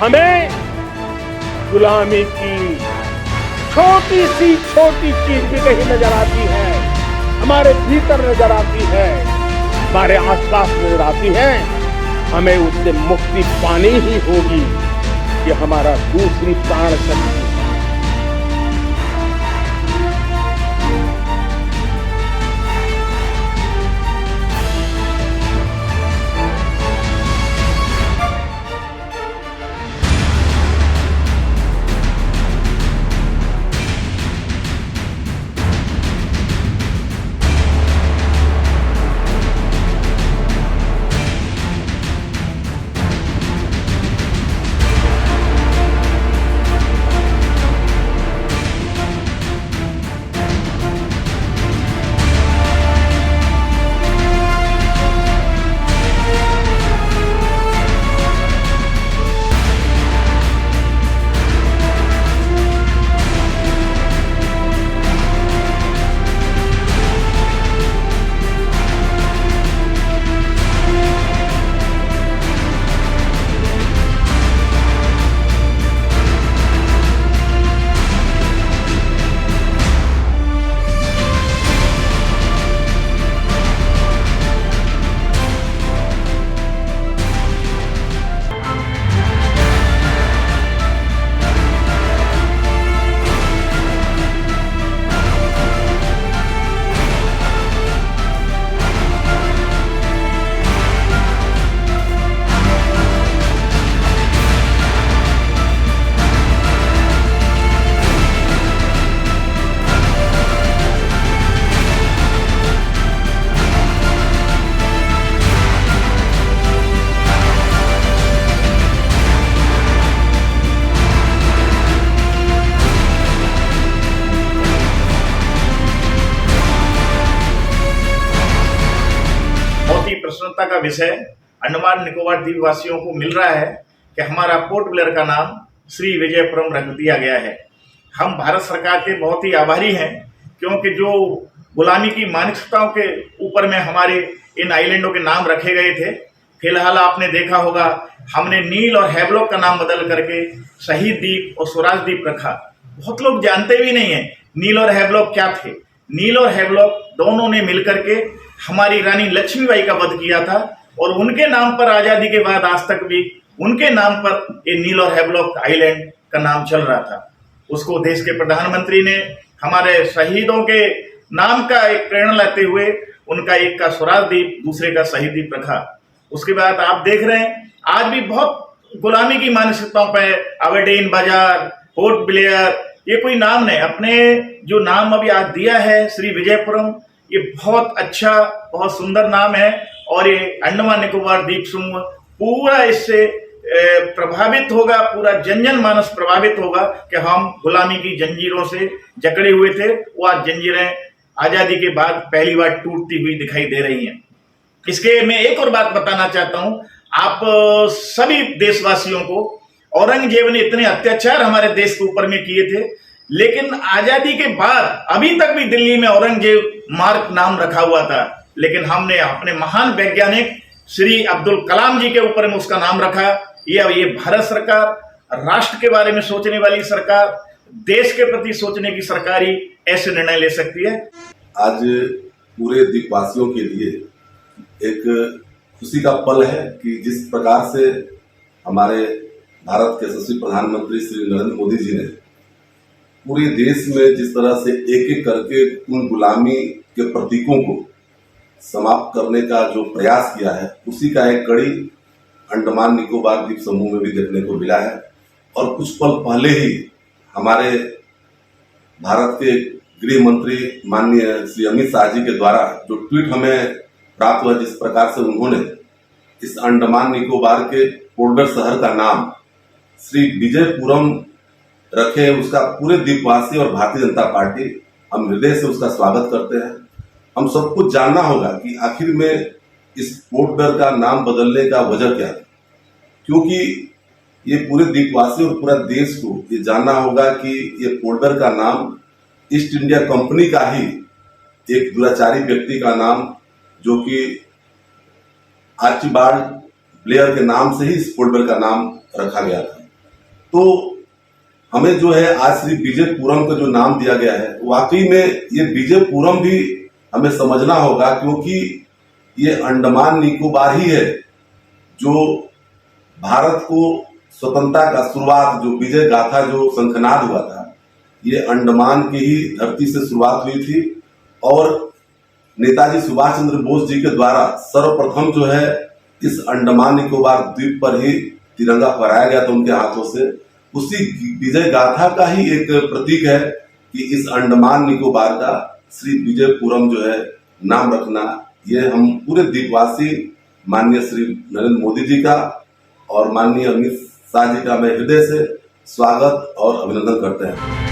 हमें गुलामी की छोटी चीज भी कहीं नजर आती है, हमारे भीतर नजर आती है, हमारे आसपास नजर आती है, हमें उससे मुक्ति पानी ही होगी। ये हमारा दूसरी प्राण शक्ति है। प्रसन्नता का विषय अंडमान निकोबार द्वीप वासियों को मिल रहा है कि हमारा पोर्ट ब्लेयर का नाम श्री विजयपुरम रख दिया गया है। हम भारत सरकार के बहुत ही आभारी हैं, क्योंकि जो गुलामी की मानसिकताओं के ऊपर में हमारे इन आइलैंडों के नाम रखे गए थे, फिलहाल आपने देखा होगा हमने नील और हैवलॉक का नाम बदल करके शहीद द्वीप और स्वराज द्वीप रखा। बहुत लोग जानते भी नहीं है नील और हैवलॉक क्या थे। नील और हैवलॉक दोनों ने मिलकर के हमारी रानी लक्ष्मीबाई का वध किया था, और उनके नाम पर आजादी के बाद आज तक भी उनके नाम पर ये नील और हैवलॉक आइलैंड का नाम चल रहा था। उसको देश के प्रधानमंत्री ने हमारे शहीदों के नाम का एक प्रेरणा लेते हुए उनका एक का स्वराज द्वीप, दूसरे का शहीद द्वीप रखा। उसके बाद आप देख रहे हैं आज भी बहुत गुलामी की मानसिकताओं पर अबरडीन बाजार, पोर्ट ब्लेयर, ये कोई नाम नहीं। अपने जो नाम अभी आज दिया है श्री विजयपुरम, ये बहुत अच्छा, बहुत सुंदर नाम है, और ये अंडमान निकोबार द्वीप समूह पूरा इससे प्रभावित होगा, पूरा जनजन मानस प्रभावित होगा कि हम गुलामी की जंजीरों से जकड़े हुए थे, वो आज जंजीरें आजादी के बाद पहली बार टूटती हुई दिखाई दे रही हैं। इसके मैं एक और बात बताना चाहता हूं आप सभी देशवासियों को। औरंगजेब ने इतने अत्याचार हमारे देश के ऊपर में किए थे, लेकिन आजादी के बाद अभी तक भी दिल्ली में औरंगजेब मार्ग नाम रखा हुआ था, लेकिन हमने अपने महान वैज्ञानिक श्री अब्दुल कलाम जी के ऊपर में उसका नाम रखा। ये भारत सरकार, राष्ट्र के बारे में सोचने वाली सरकार, देश के प्रति सोचने की सरकार ही ऐसे निर्णय ले सकती है। आज पूरे द्वीपवासियों के लिए एक खुशी का पल है कि जिस प्रकार से हमारे भारत के यशस्वी प्रधानमंत्री श्री नरेंद्र मोदी जी ने पूरे देश में जिस तरह से एक एक करके उन गुलामी के प्रतीकों को समाप्त करने का जो प्रयास किया है, उसी का एक कड़ी अंडमान निकोबार द्वीप समूह में भी देखने को मिला है। और कुछ पल पहले ही हमारे भारत के गृह मंत्री माननीय श्री अमित शाह जी के द्वारा जो ट्वीट हमें प्राप्त हुआ, जिस प्रकार से उन्होंने इस अंडमान निकोबार के पोर्ट शहर का नाम श्री विजयपुरम रखे, उसका पूरे द्वीपवासी और भारतीय जनता पार्टी हम हृदय से उसका स्वागत करते हैं। हम सबको जानना होगा कि आखिर में इस पोर्ट ब्लेयर का नाम बदलने का वजह क्या है, क्योंकि ये पूरे द्वीपवासी और पूरा देश को ये जानना होगा कि ये पोर्ट ब्लेयर का नाम ईस्ट इंडिया कंपनी का ही एक दुराचारी व्यक्ति का नाम, जो कि आर्चिबाल्ड ब्लेयर के नाम से ही इस पोर्ट ब्लेयर का नाम रखा गया था। तो हमें जो है आज श्री विजयपुरम का जो नाम दिया गया है, वाकई में ये विजयपुरम भी हमें समझना होगा, क्योंकि ये अंडमान निकोबार ही है जो भारत को स्वतंत्रता का शुरुआत, जो विजय गाथा जो शंखनाद हुआ था, ये अंडमान की ही धरती से शुरुआत हुई थी। और नेताजी सुभाष चंद्र बोस जी के द्वारा सर्वप्रथम जो है इस अंडमान निकोबार द्वीप पर ही तिरंगा फहराया गया था उनके हाथों से। उसी विजय गाथा का ही एक प्रतीक है कि इस अंडमान निकोबार का श्री विजयपुरम जो है नाम रखना, ये हम पूरे द्वीपवासी माननीय श्री नरेंद्र मोदी जी का और माननीय अमित शाह जी का मैं हृदय से स्वागत और अभिनंदन करते हैं।